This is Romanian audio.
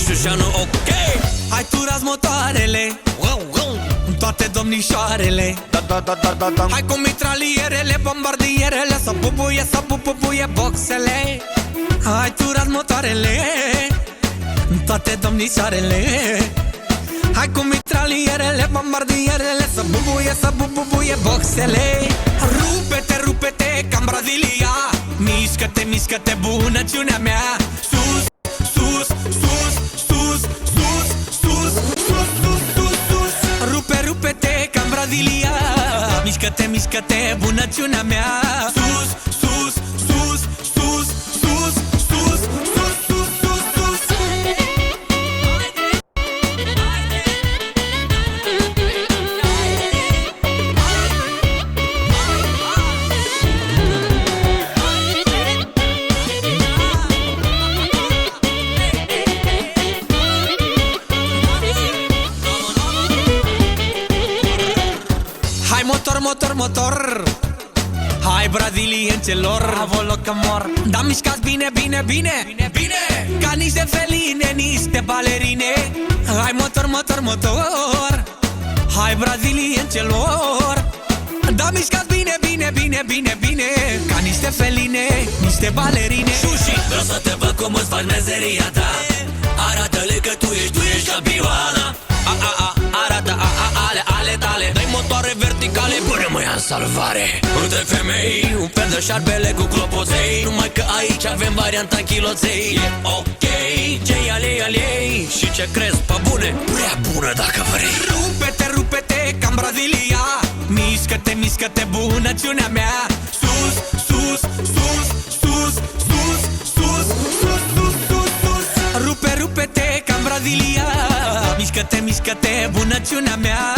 Șușanu, ok. Hai turați motoarele, toate domnișoarele. Hai cu mitralierele, bombardierele, să bubuie boxele. Hai turați motoarele, toate domnișoarele. Hai cu mitralierele, bombardierele, să bubuie boxele. Rupe-te, rupe-te ca-n Brazilia. Mișcă-te, mișcă-te, bunăciunea mea. Sus, sus, sus, sus, sus, sus, sus, sus, sus, sus. Rupe, rupe-te ca-n Brazilia. Mișcă-te, mișcă-te, bunăciunea mea. Sus, sus, sus, sus, sus, sus, sus, sus, sus, sus. Hai motor, motor, motor. Hai braziliențelor, avolo că mor. Da, mișcați bine, bine, bine, bine, ca niște feline, niște balerine. Hai motor, motor, motor. Hai braziliențelor. Da, mișcați bine, bine, bine, bine, bine, ca niște feline, niște balerine. Sushi, vreau să te văd cum îți faci mezeria ta. Arată-le că tu ești campioana. Arată ale tale. Dai motoare verticale, pune-mă în salvare. Între femei, un fel de șarpele cu clopoței. Numai că aici avem varianta în chiloței. E ok, ce-i al ei. Și ce crezi, pe bune? Prea bună dacă vrei. Rupe-te, rupe-te ca-n Brazilia. Mișcă-te, mișcă-te, bunăciunea mea. Sus, sus, sus, sus, sus, sus, sus, sus, sus, sus. Rupe, rupe-te ca-n Brazilia. Mișcă-te, mișcă-te, bunăciunea mea.